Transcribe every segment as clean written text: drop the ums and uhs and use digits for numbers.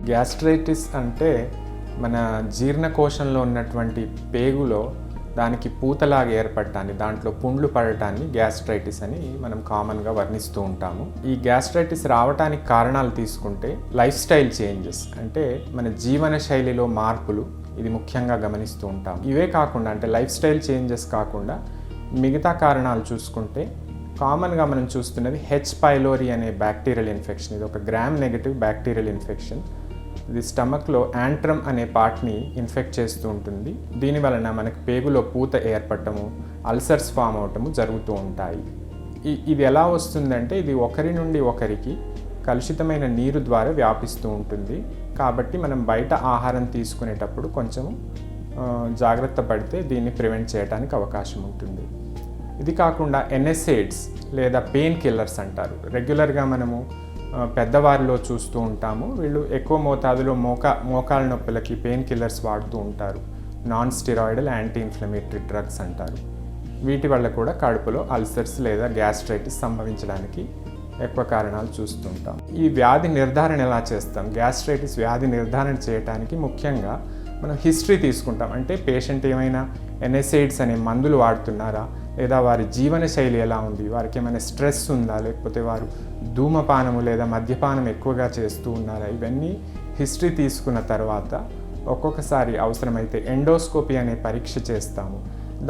Gastritis అంటే మన జీర్ణకోశంలో ఉన్నటువంటి పేగులో దానికి పూతలాగా ఏర్పడటాన్ని, దాంట్లో పుండ్లు పడటాన్ని గ్యాస్ట్రైటిస్ అని మనం కామన్గా వర్ణిస్తూ ఉంటాము. ఈ గ్యాస్ట్రైటిస్ రావడానికి కారణాలు తీసుకుంటే లైఫ్ స్టైల్ చేంజెస్, అంటే మన జీవన శైలిలో మార్పులు, ఇది ముఖ్యంగా గమనిస్తూ ఉంటాము. ఇవే కాకుండా, అంటే లైఫ్ స్టైల్ చేంజెస్ కాకుండా మిగతా కారణాలు చూసుకుంటే కామన్గా మనం చూస్తున్నది హెచ్ పైలోరీ అనే బ్యాక్టీరియల్ ఇన్ఫెక్షన్. ఇది ఒక గ్రామ్ నెగటివ్ బ్యాక్టీరియల్ ఇన్ఫెక్షన్. ఇది స్టమక్లో యాంట్రమ్ అనే పార్ట్ని ఇన్ఫెక్ట్ చేస్తూ ఉంటుంది. దీని వలన మనకి పేగులో పూత ఏర్పడటము, అల్సర్స్ ఫామ్ అవటము జరుగుతూ ఉంటాయి. ఇది ఎలా వస్తుందంటే, ఇది ఒకరి నుండి ఒకరికి కలుషితమైన నీరు ద్వారా వ్యాపిస్తూ ఉంటుంది. కాబట్టి మనం బయట ఆహారం తీసుకునేటప్పుడు కొంచెం జాగ్రత్త పడితే దీన్ని ప్రివెంట్ చేయడానికి అవకాశం ఉంటుంది. ఇది కాకుండా ఎన్ఎస్ఏడ్స్ లేదా పెయిన్ కిల్లర్స్ అంటారు. రెగ్యులర్గా మనము పెద్దవారిలో చూస్తూ ఉంటాము. వీళ్ళు ఎక్కువ మోతాదులో మోకాళ్ళ నొప్పులకి పెయిన్ కిల్లర్స్ వాడుతూ ఉంటారు. Non steroidal anti inflammatory drugs అంటారు. వీటి వల్ల కూడా కడుపులో అల్సర్స్ లేదా గ్యాస్ట్రైటిస్ సంభవించడానికి ఎక్కువ కారణాలు చూస్తుంటాం. ఈ వ్యాధి నిర్ధారణ ఎలా చేస్తాం? గ్యాస్ట్రైటిస్ వ్యాధి నిర్ధారణ చేయడానికి ముఖ్యంగా మనం హిస్టరీ తీసుకుంటాం. అంటే పేషెంట్ ఏమైనా ఎన్ఎస్ఐడ్స్ అనే మందులు వాడుతున్నారా, లేదా వారి జీవన శైలి ఎలా ఉంది, వారికి ఏమైనా స్ట్రెస్ ఉందా, లేకపోతే వారు ధూమపానము లేదా మద్యపానం ఎక్కువగా చేస్తూ ఉన్నారా, ఇవన్నీ హిస్టరీ తీసుకున్న తర్వాత ఒక్కొక్కసారి అవసరమైతే ఎండోస్కోపీ అనే పరీక్ష చేస్తాము.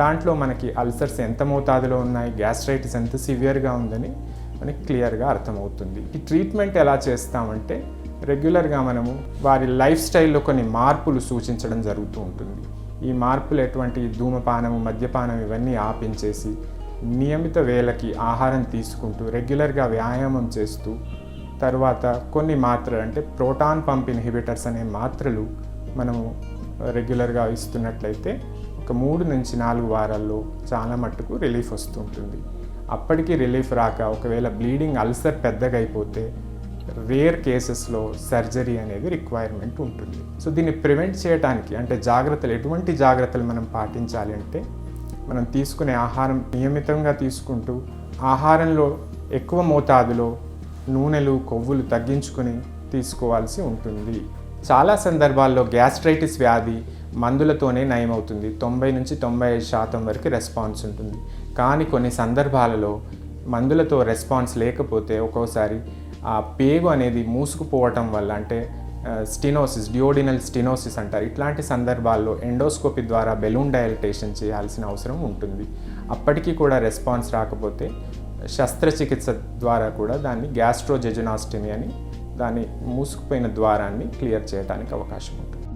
దాంట్లో మనకి అల్సర్స్ ఎంత మోతాదులో ఉన్నాయి, గ్యాస్ట్రైటిస్ ఎంత సివియర్గా ఉందని మనకి క్లియర్గా అర్థమవుతుంది. ఈ ట్రీట్మెంట్ ఎలా చేస్తామంటే, రెగ్యులర్గా మనము వారి లైఫ్ స్టైల్లో కొన్ని మార్పులు సూచించడం జరుగుతూ ఉంటుంది. ఈ మార్పులు ఎటువంటి ధూమపానము, మద్యపానం ఇవన్నీ ఆపించేసి నియమిత వేళకి ఆహారం తీసుకుంటూ రెగ్యులర్గా వ్యాయామం చేస్తూ, తర్వాత కొన్ని మాత్రలు, అంటే ప్రోటాన్ పంప్ ఇన్హిబిటర్స్ అనే మాత్రలు మనము రెగ్యులర్గా ఇస్తున్నట్లయితే ఒక 3 నుంచి 4 వారాల్లో చాలా మట్టుకు రిలీఫ్ వస్తుంటుంది. అప్పటికి రిలీఫ్ రాక ఒకవేళ బ్లీడింగ్ అల్సర్ పెద్దగా అయిపోతే రేర్ కేసెస్లో సర్జరీ అనేది రిక్వైర్మెంట్ ఉంటుంది. సో దీన్ని ప్రివెంట్ చేయడానికి, అంటే ఎటువంటి జాగ్రత్తలు మనం పాటించాలి అంటే, మనం తీసుకునే ఆహారం నియమితంగా తీసుకుంటూ ఆహారంలో ఎక్కువ మోతాదులో నూనెలు, కొవ్వులు తగ్గించుకొని తీసుకోవాల్సి ఉంటుంది. చాలా సందర్భాల్లో గ్యాస్ట్రైటిస్ వ్యాధి మందులతోనే నయమవుతుంది. 90 నుంచి 95% వరకు రెస్పాన్స్ ఉంటుంది. కానీ కొన్ని సందర్భాలలో మందులతో రెస్పాన్స్ లేకపోతే ఒక్కోసారి ఆ పేగు అనేది మూసుకుపోవటం వల్ల, అంటే స్టినోసిస్, డియోడినల్ స్టినోసిస్ అంటారు. ఇట్లాంటి సందర్భాల్లో ఎండోస్కోపీ ద్వారా బెలూన్ డైలటేషన్ చేయాల్సిన అవసరం ఉంటుంది. అప్పటికీ కూడా రెస్పాన్స్ రాకపోతే శస్త్రచికిత్స ద్వారా కూడా దాన్ని గ్యాస్ట్రోజెజునాస్టమీ అని, దాన్ని మూసుకుపోయిన ద్వారాన్ని క్లియర్ చేయడానికి అవకాశం ఉంటుంది.